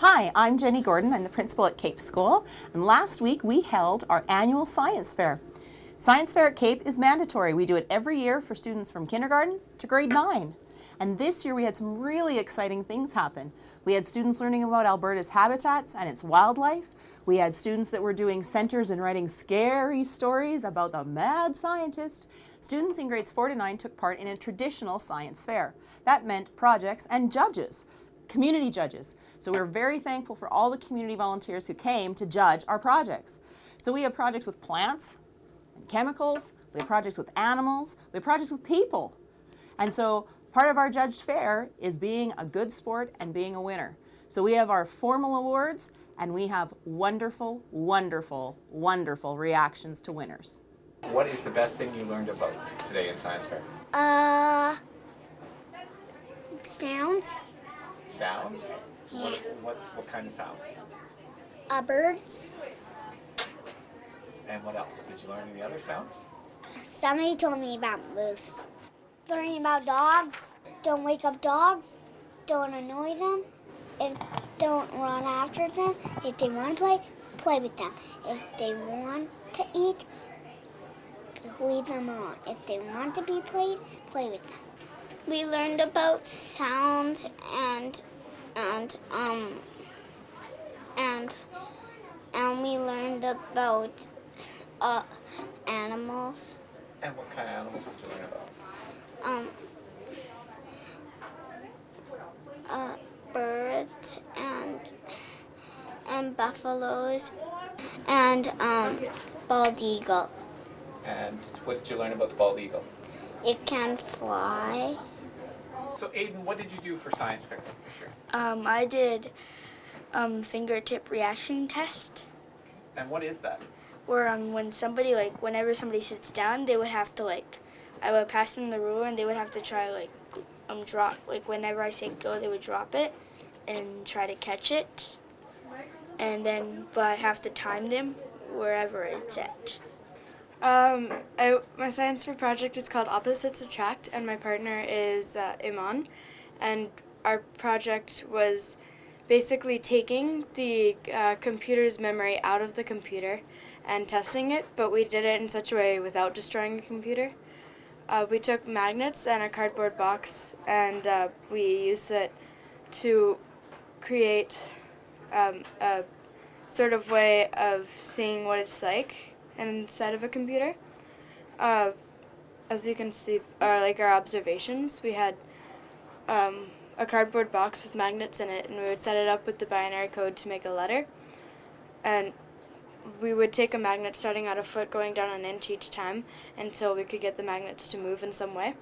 Hi, I'm Jenny Gordon. I'm the principal at Cape School, and last week we held our annual science fair. Science fair at Cape is mandatory. We do it every year for students from kindergarten to grade 9. And this year we had some really exciting things happen. We had students learning about Alberta's habitats and its wildlife. We had students that were doing centers and writing scary stories about the mad scientist. Students in grades 4 to 9 took part in a traditional science fair. That meant projects and judges, community judges. So we're very thankful for all the community volunteers who came to judge our projects. So we have projects with plants and chemicals, we have projects with animals, we have projects with people. And so part of our judged fair is being a good sport and being a winner. So we have our formal awards and we have wonderful, wonderful, wonderful reactions to winners. What is the best thing you learned about today in science fair? Sounds. Sounds? What kind of sounds? Birds. And what else? Did you learn any other sounds? Somebody told me about moose. Learning about dogs. Don't wake up dogs. Don't annoy them. Don't run after them. If they want to play, play with them. If they want to eat, leave them alone. If they want to be played, play with them. We learned about sounds and we learned about animals. And what kind of animals did you learn about? Birds and buffaloes and bald eagle. And what did you learn about the bald eagle? It can fly. So Aiden, what did you do for science fair this year? I did fingertip reaction test, And what is that? where whenever somebody sits down, they would have to I would pass them the ruler and they would have to try drop, whenever I say go, they would drop it and try to catch it, and then but I have to time them wherever it's at. My science fair project is called Opposites Attract, and my partner is Iman. And our project was basically taking the computer's memory out of the computer and testing it, but we did it in such a way without destroying the computer. We took magnets and a cardboard box, and we used it to create a sort of way of seeing what it's like inside of a computer. As you can see, our observations, we had a cardboard box with magnets in it, and we would set it up with the binary code to make a letter. And we would take a magnet starting at a foot, going down an inch each time until we could get the magnets to move in some way.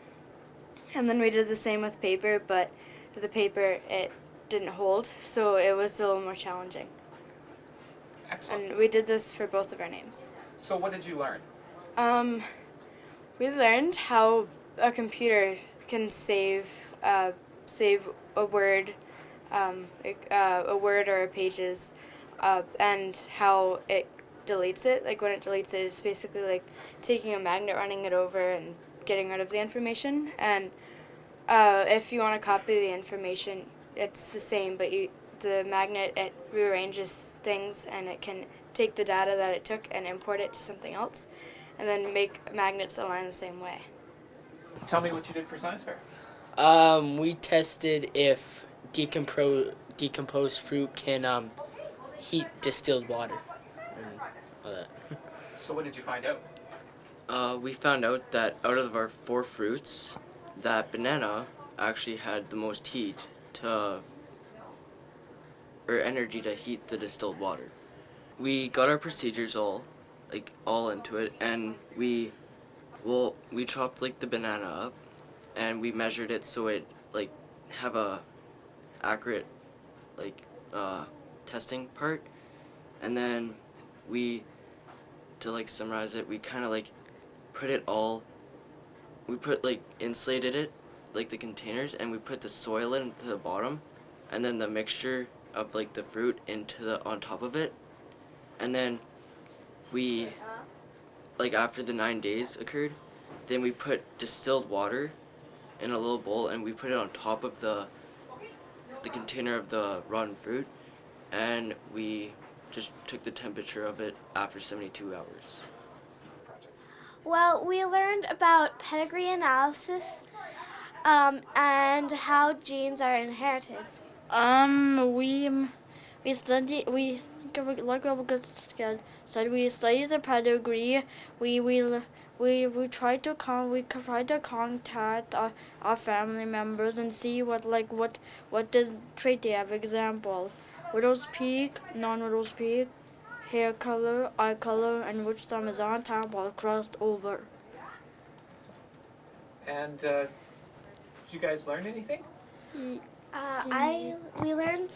And then we did the same with paper, but the paper, it didn't hold, so it was a little more challenging. Excellent. And we did this for both of our names. So what did you learn? We learned how a computer can save a word, a word or a pages, and how it deletes it. When it deletes it, it's basically taking a magnet, running it over, and getting rid of the information. And if you want to copy the information, it's the same, but the magnet, it rearranges things, and it can take the data that it took and import it to something else, and then make magnets align the same way. Tell me what you did for science fair. We tested if decomposed fruit can heat distilled water and all that. So what did you find out? We found out that out of our 4 fruits, that banana actually had the most heat or energy to heat the distilled water. We got our procedures all into it, and we chopped the banana up, and we measured it so it have a accurate testing part, and then to summarize it, we kind of put it all. We put insulated it the containers, and we put the soil into the bottom, and then the mixture of the fruit on top of it, and then we after the 9 days occurred, then we put distilled water in a little bowl, and we put it on top of the container of the rotten fruit, and we just took the temperature of it after 72 hours. Well, we learned about pedigree analysis and how genes are inherited. We study we said we study the pedigree. We try to contact our family members and see what does trait they have. Example, widow's peak, non-widow's peak, hair color, eye color, and which thumb is on top while crossed over. And did you guys learn anything? We learned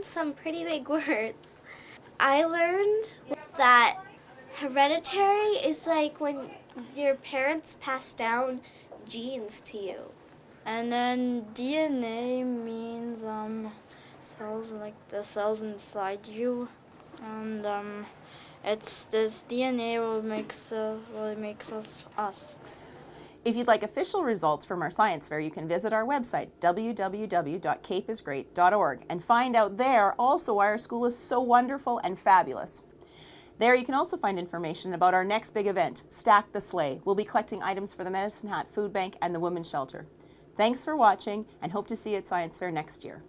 some pretty big words. I learned that hereditary is like when your parents pass down genes to you. And then DNA means cells, like the cells inside you, and it's this DNA what makes us us. If you'd like official results from our science fair, you can visit our website, www.capeisgreat.org, and find out there also why our school is so wonderful and fabulous. There you can also find information about our next big event, Stack the Sleigh. We'll be collecting items for the Medicine Hat Food Bank and the Women's Shelter. Thanks for watching, and hope to see you at Science Fair next year.